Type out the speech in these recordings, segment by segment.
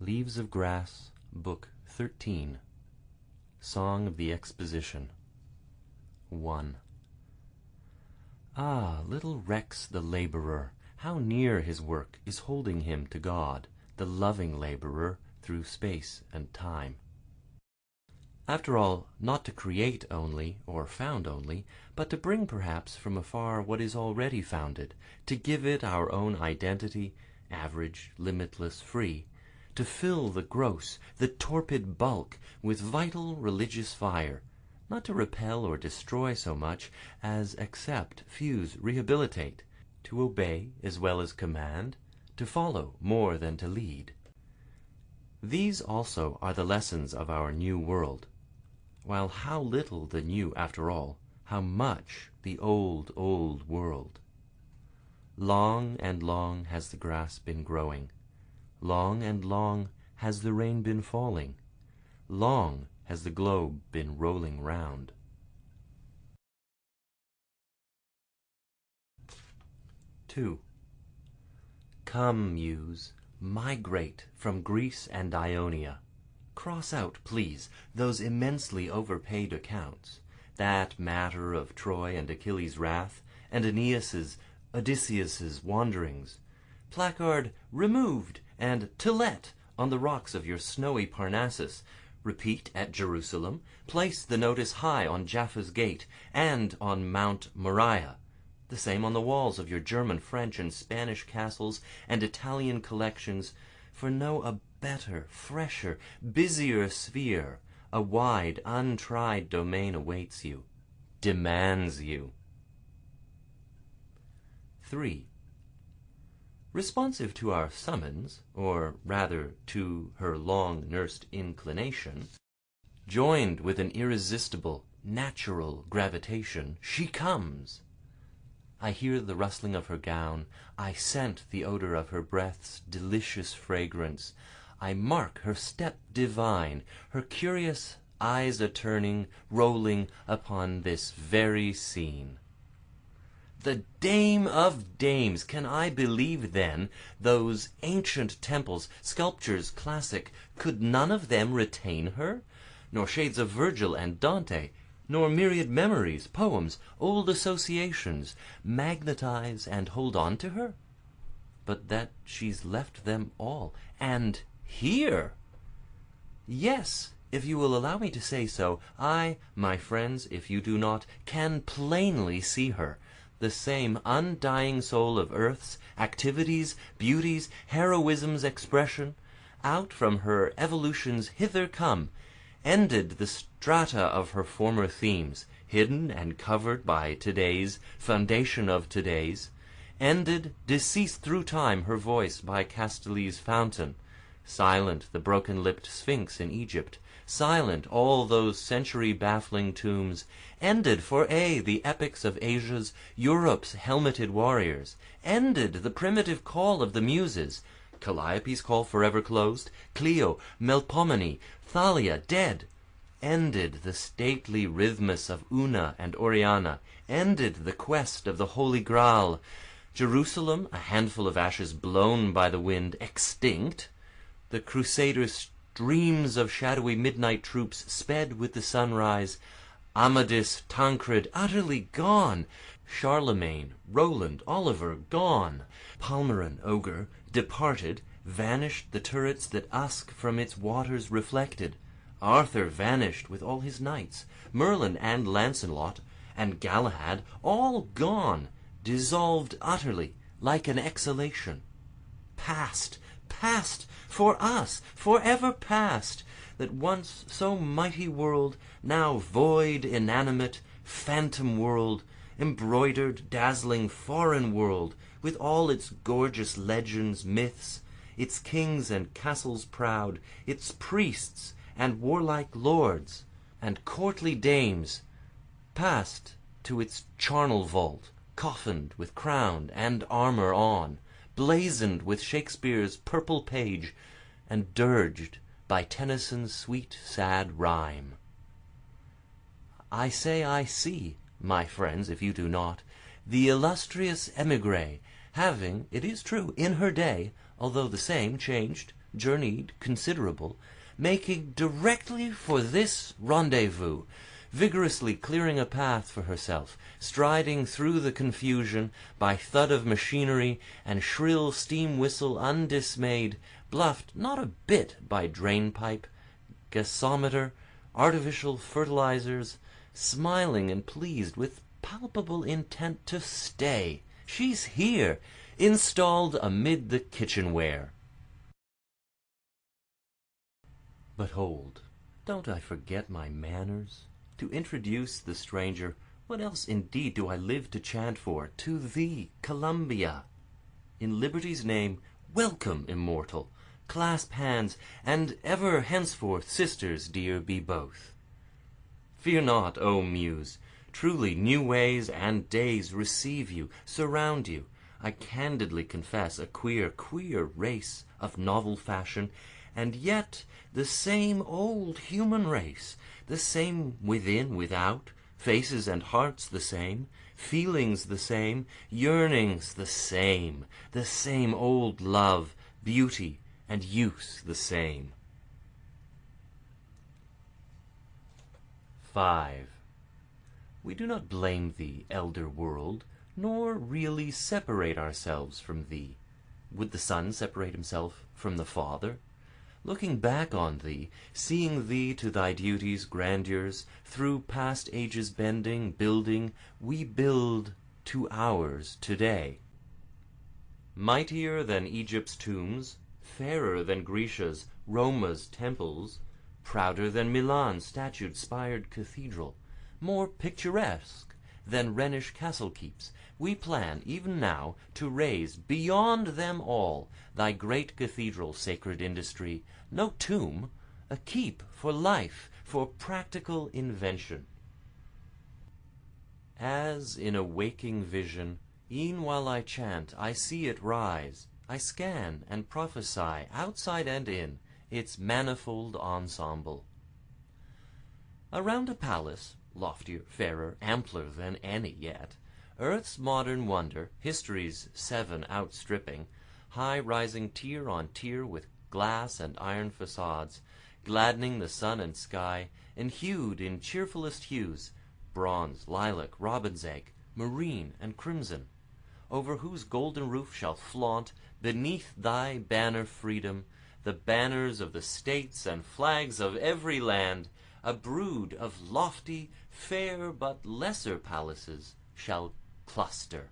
Leaves of Grass, Book 13. Song of the Exposition. 1. Ah, little recks the laborer, how near his work is holding him to God, the loving laborer, through space and time. After all, not to create only, or found only, but to bring perhaps from afar what is already founded, to give it our own identity, average, limitless, free, to fill the gross, the torpid bulk with vital religious fire, not to repel or destroy so much as accept, fuse, rehabilitate, to obey as well as command, to follow more than to lead. These also are the lessons of our new world. While how little the new after all, how much the old, old world. Long and long has the grass been growing. Long and long has the rain been falling. Long has the globe been rolling round. 2. Come, Muse, migrate from Greece and Ionia. Cross out, please, those immensely overpaid accounts, that matter of Troy and Achilles' wrath, and Odysseus's wanderings. Placard removed and to let on the rocks of your snowy Parnassus. Repeat at Jerusalem. Place the notice high on Jaffa's gate and on Mount Moriah. The same on the walls of your German, French, and Spanish castles and Italian collections, for know a better, fresher, busier sphere, a wide, untried domain awaits you, demands you. 3. Responsive to our summons, or rather to her long-nursed inclination, joined with an irresistible, natural gravitation, she comes. I hear the rustling of her gown, I scent the odor of her breath's delicious fragrance, I mark her step divine, her curious eyes a-turning, rolling upon this very scene. The dame of dames, can I believe then, those ancient temples, sculptures classic, could none of them retain her? Nor shades of Virgil and Dante, nor myriad memories, poems, old associations, magnetize and hold on to her? But that she's left them all, and here! Yes, if you will allow me to say so, I, my friends, if you do not, can plainly see her, the same undying soul of earth's activities, beauties, heroism's expression, out from her evolutions hither come, ended the strata of her former themes, hidden and covered by today's, foundation of today's, ended, deceased through time her voice by Castelli's fountain, silent the broken-lipped Sphinx in Egypt, silent all those century-baffling tombs, ended for aye the epics of Asia's, Europe's helmeted warriors, ended the primitive call of the Muses, Calliope's call forever closed, Clio, Melpomene, Thalia dead, ended the stately rhythmus of Una and Oriana, ended the quest of the Holy Graal, Jerusalem, a handful of ashes blown by the wind, extinct, the Crusaders' streams of shadowy midnight troops sped with the sunrise, Amadis, Tancred utterly gone, Charlemagne, Roland, Oliver gone, Palmerin, ogre, departed, vanished the turrets that Usk from its waters reflected, Arthur vanished with all his knights, Merlin and Lancelot and Galahad all gone, dissolved utterly like an exhalation. Past, past, for us, forever past, that once so mighty world, now void, inanimate, phantom world, embroidered, dazzling, foreign world, with all its gorgeous legends, myths, its kings and castles proud, its priests and warlike lords, and courtly dames, past to its charnel vault, coffined with crown and armour on, blazoned with Shakespeare's purple page, and dirged by Tennyson's sweet sad rhyme. I say I see, my friends, if you do not, the illustrious émigré, having, it is true, in her day, although the same, changed, journeyed considerable, making directly for this rendezvous, vigorously clearing a path for herself, striding through the confusion by thud of machinery and shrill steam whistle undismayed, bluffed not a bit by drain-pipe, gasometer, artificial fertilizers, smiling and pleased with palpable intent to stay. She's here, installed amid the kitchenware. But hold, don't I forget my manners? To introduce the stranger, what else indeed do I live to chant for? To thee, Columbia. In liberty's name, welcome, immortal. Clasp hands, and ever henceforth sisters dear be both. Fear not, O Muse, truly new ways and days receive you, surround you. I candidly confess a queer, queer race of novel fashion, and yet the same old human race, the same within, without, faces and hearts the same, feelings the same, yearnings the same old love, beauty, and use the same. 5. We do not blame thee, elder world, nor really separate ourselves from thee. Would the Son separate himself from the Father? Looking back on thee, seeing thee to thy duties, grandeurs, through past ages bending, building, we build to ours today. Mightier than Egypt's tombs, fairer than Grecia's, Roma's temples, prouder than Milan's statue-spired cathedral, more picturesque than Rhenish castle keeps, we plan even now to raise beyond them all thy great cathedral, sacred industry, no tomb, a keep for life, for practical invention. As in a waking vision, e'en while I chant, I see it rise, I scan and prophesy, outside and in, its manifold ensemble. Around a palace, loftier, fairer, ampler than any yet, earth's modern wonder, history's 7 outstripping, high-rising tier on tier with glass and iron facades, gladdening the sun and sky, and hued in cheerfulest hues, bronze, lilac, robin's egg, marine, and crimson, over whose golden roof shall flaunt, beneath thy banner freedom, the banners of the states and flags of every land, a brood of lofty, fair but lesser palaces shall cluster.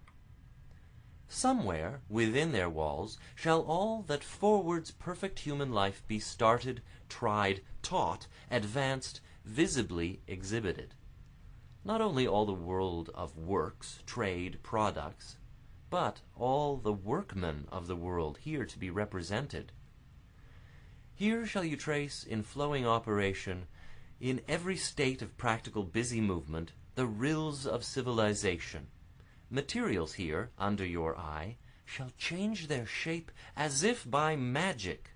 Somewhere within their walls shall all that forwards perfect human life be started, tried, taught, advanced, visibly exhibited. Not only all the world of works, trade, products, but all the workmen of the world here to be represented. Here shall you trace in flowing operation, in every state of practical busy movement, the rills of civilization. Materials here, under your eye, shall change their shape as if by magic.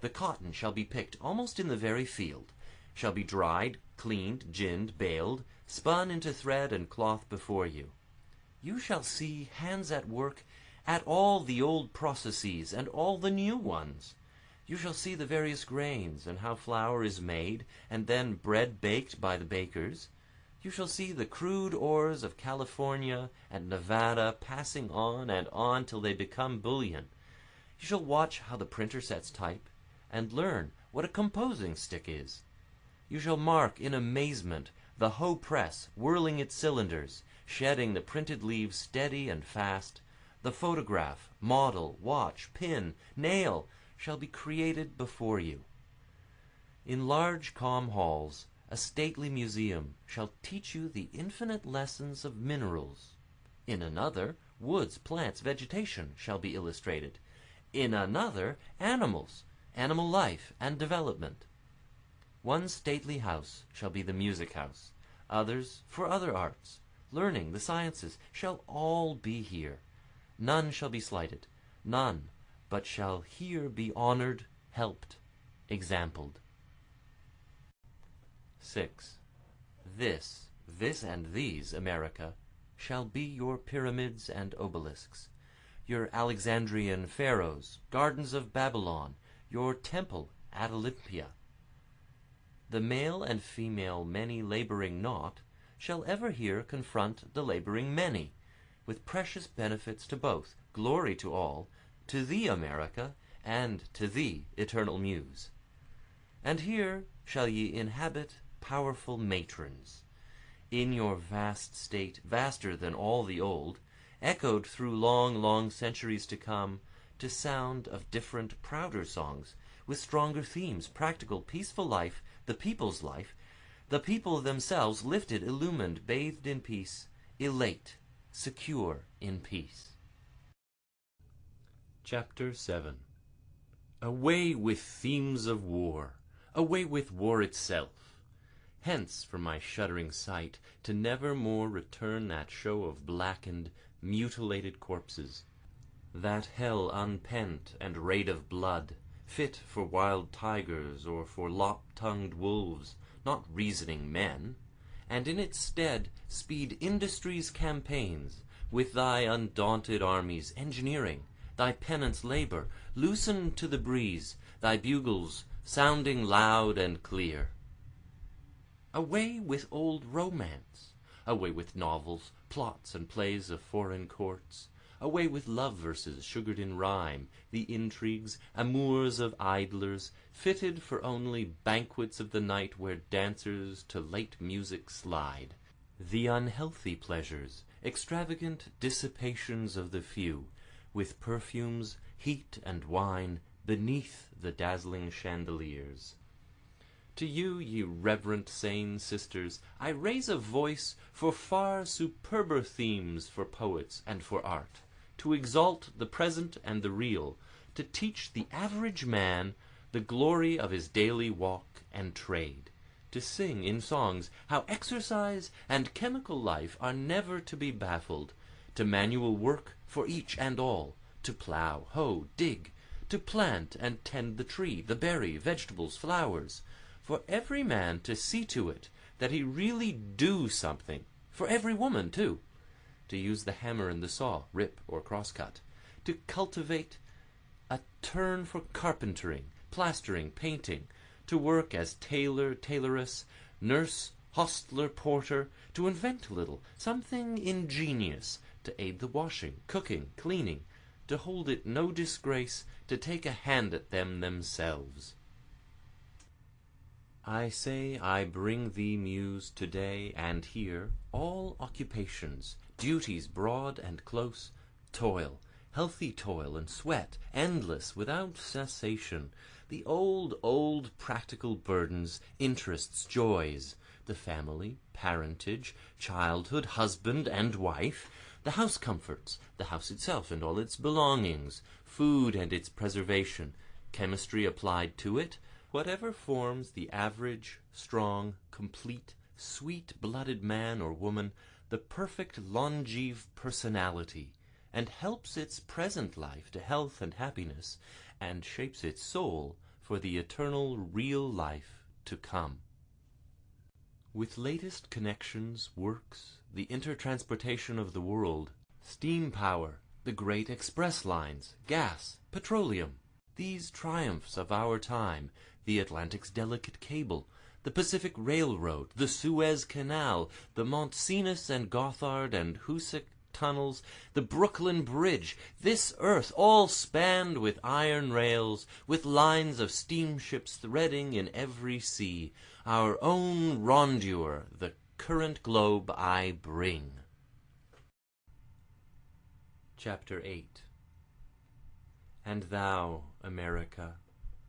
The cotton shall be picked almost in the very field, shall be dried, cleaned, ginned, baled, spun into thread and cloth before you. You shall see hands at work at all the old processes and all the new ones. You shall see the various grains, and how flour is made, and then bread baked by the bakers. You shall see the crude ores of California and Nevada passing on and on till they become bullion. You shall watch how the printer sets type, and learn what a composing stick is. You shall mark in amazement the hoe press whirling its cylinders, shedding the printed leaves steady and fast. The photograph, model, watch, pin, nail shall be created before you. In large calm halls, a stately museum shall teach you the infinite lessons of minerals. In another, woods, plants, vegetation shall be illustrated. In another, animals, animal life and development. One stately house shall be the music house. Others for other arts. Learning, the sciences, shall all be here. None shall be slighted, none but shall here be honored, helped, exampled. 6. This and these, America, shall be your pyramids and obelisks, your Alexandrian pharaohs, gardens of Babylon, your temple at Olympia. The male and female many laboring not shall ever here confront the laboring many, with precious benefits to both, glory to all, to thee, America, and to thee, eternal Muse. And here shall ye inhabit powerful matrons, in your vast state, vaster than all the old, echoed through long, long centuries to come, to sound of different, prouder songs, with stronger themes, practical, peaceful life, the people's life, the people themselves lifted, illumined, bathed in peace, elate, secure in peace. Chapter 7. Away with themes of war, away with war itself. Hence from my shuddering sight, to never more return that show of blackened, mutilated corpses, that hell unpent and raid of blood, fit for wild tigers or for lop-tongued wolves, not reasoning men, and in its stead speed industry's campaigns, with thy undaunted armies engineering, thy penance labor, loosen to the breeze, thy bugles sounding loud and clear. Away with old romance, away with novels, plots, and plays of foreign courts, away with love verses sugared in rhyme, the intrigues, amours of idlers, fitted for only banquets of the night where dancers to late music slide, the unhealthy pleasures, extravagant dissipations of the few, with perfumes, heat, and wine, beneath the dazzling chandeliers. To you, ye reverent sane sisters, I raise a voice for far superber themes for poets and for art, to exalt the present and the real, to teach the average man the glory of his daily walk and trade, to sing in songs how exercise and chemical life are never to be baffled, to manual work for each and all, to plow, hoe, dig, to plant and tend the tree, the berry, vegetables, flowers, for every man to see to it that he really do something, for every woman too, to use the hammer and the saw, rip or cross-cut, to cultivate a turn for carpentering, plastering, painting, to work as tailor, tailoress, nurse, hostler, porter, to invent a little, something ingenious, to aid the washing, cooking, cleaning, to hold it no disgrace to take a hand at them themselves. I say I bring thee, Muse, today and here, all occupations, duties broad and close, toil, healthy toil and sweat, endless, without cessation, the old, old practical burdens, interests, joys, the family, parentage, childhood, husband and wife, the house comforts, the house itself and all its belongings, food and its preservation, chemistry applied to it, whatever forms the average, strong, complete, sweet-blooded man or woman, the perfect longeve personality, and helps its present life to health and happiness, and shapes its soul for the eternal real life to come. With latest connections, works, the intertransportation of the world, steam power, the great express lines, gas, petroleum, these triumphs of our time, the Atlantic's delicate cable, the Pacific Railroad, the Suez Canal, the Mont Cenis and Gothard and Hoosick tunnels, the Brooklyn Bridge, this earth all spanned with iron rails, with lines of steamships threading in every sea, our own rondure, the current globe I bring. Chapter 8. And thou, America,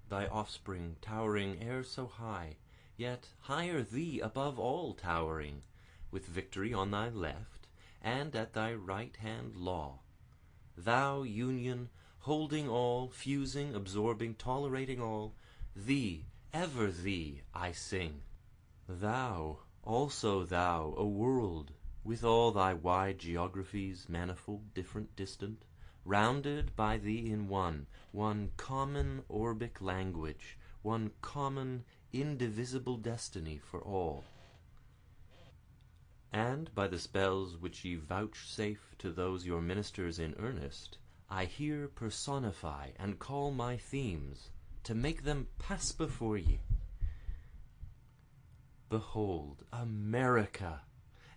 thy offspring towering e'er so high, yet higher thee above all towering, with victory on thy left, and at thy right hand law. Thou, Union, holding all, fusing, absorbing, tolerating all, thee, ever thee, I sing. Thou, also thou, a world, with all thy wide geographies, manifold, different, distant, rounded by thee in one common orbic language, one common indivisible destiny for all. And by the spells which ye vouchsafe to those your ministers in earnest, I here personify and call my themes, to make them pass before ye. Behold, America,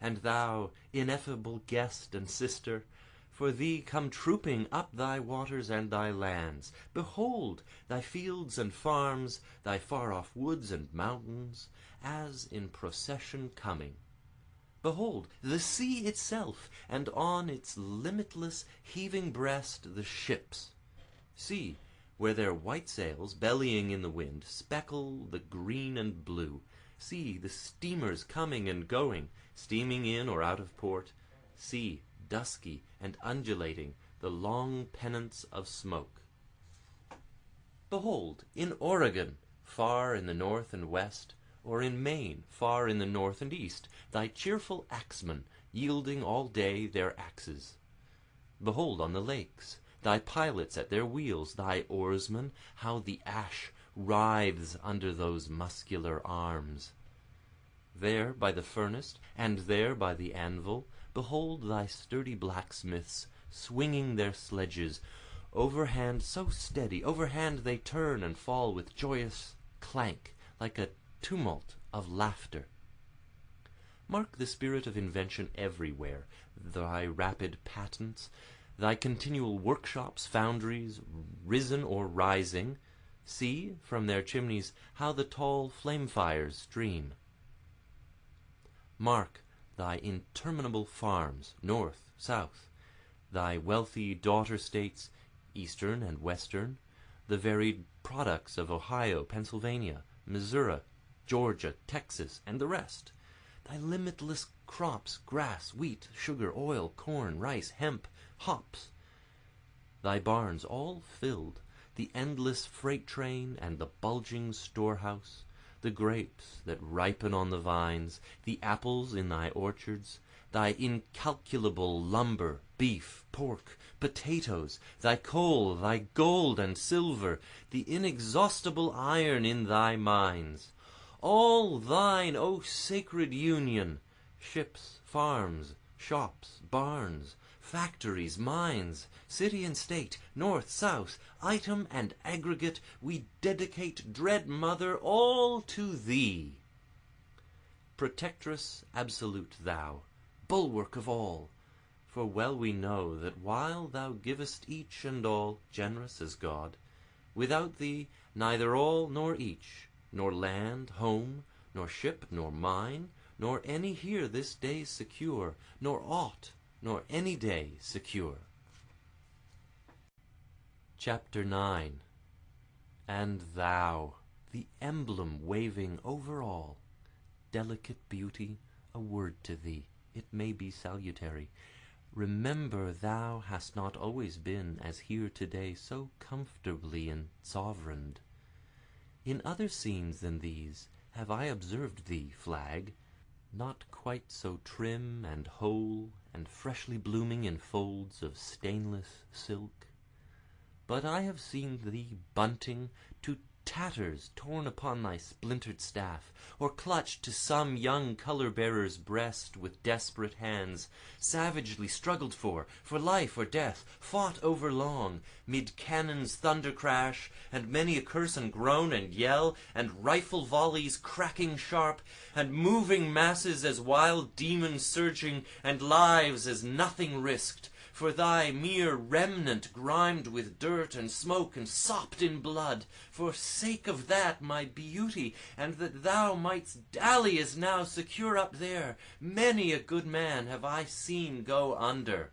and thou, ineffable guest and sister, for thee come trooping up thy waters and thy lands. Behold thy fields and farms, thy far-off woods and mountains, as in procession coming. Behold the sea itself, and on its limitless heaving breast the ships. See, where their white sails, bellying in the wind, speckle the green and blue. See the steamers coming and going, steaming in or out of port. See, dusky and undulating, the long pennants of smoke. Behold, in Oregon, far in the north and west, or in Maine, far in the north and east, thy cheerful axemen, yielding all day their axes. Behold on the lakes, thy pilots at their wheels, thy oarsmen, how the ash writhes under those muscular arms. There by the furnace, and there by the anvil, behold thy sturdy blacksmiths, swinging their sledges, overhand so steady, overhand they turn and fall with joyous clank, like a tumult of laughter. Mark the spirit of invention everywhere, thy rapid patents, thy continual workshops, foundries, risen or rising. See, from their chimneys, how the tall flame-fires stream. Mark thy interminable farms, north, south, thy wealthy daughter states, eastern and western, the varied products of Ohio, Pennsylvania, Missouri, Georgia, Texas, and the rest, thy limitless crops, grass, wheat, sugar, oil, corn, rice, hemp, hops, thy barns all filled, the endless freight train and the bulging storehouse, the grapes that ripen on the vines, the apples in thy orchards, thy incalculable lumber, beef, pork, potatoes, thy coal, thy gold and silver, the inexhaustible iron in thy mines, all thine, O sacred Union, ships, farms, shops, barns, factories, mines, city and state, north, south, item and aggregate, we dedicate, dread Mother, all to thee. Protectress absolute thou, bulwark of all, for well we know that while thou givest each and all, generous as God, without thee neither all nor each, nor land, home, nor ship, nor mine, nor any here this day secure, nor aught, nor any day secure. Chapter 9. And thou, the emblem waving over all, delicate beauty, a word to thee, it may be salutary. Remember thou hast not always been, as here today, so comfortably ensovereigned. In other scenes than these have I observed thee, flag, not quite so trim and whole and freshly blooming in folds of stainless silk, but I have seen thee bunting to tatters torn upon thy splintered staff, or clutched to some young colour-bearer's breast with desperate hands, savagely struggled for life or death, fought over long, mid cannon's thunder crash, and many a curse and groan and yell, and rifle volleys cracking sharp, and moving masses as wild demons surging, and lives as nothing risked, for thy mere remnant grimed with dirt and smoke and sopped in blood, for sake of that, my beauty, and that thou mightst dally as now secure up there, many a good man have I seen go under.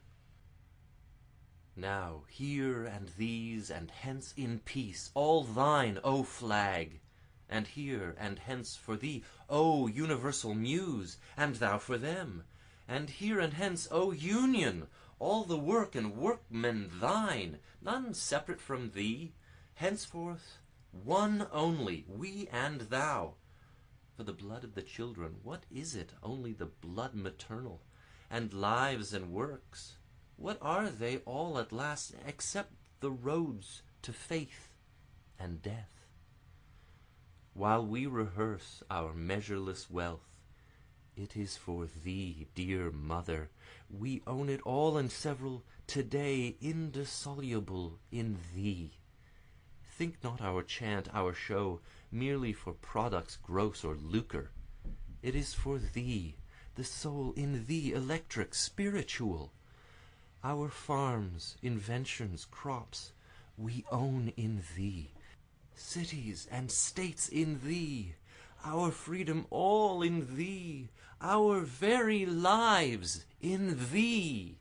Now here and these, and hence in peace, all thine, O flag, and here and hence for thee, O universal muse, and thou for them, and here and hence, O Union, all the work and workmen thine, none separate from thee, henceforth one only, we and thou. For the blood of the children, what is it? Only the blood maternal, and lives and works, what are they all at last, except the roads to faith and death? While we rehearse our measureless wealth, it is for thee, dear mother, we own it all and several, today indissoluble in thee. Think not our chant, our show, merely for products gross or lucre. It is for thee, the soul in thee, electric, spiritual. Our farms, inventions, crops, we own in thee. Cities and states in thee. Our freedom all in thee. Our very lives in thee.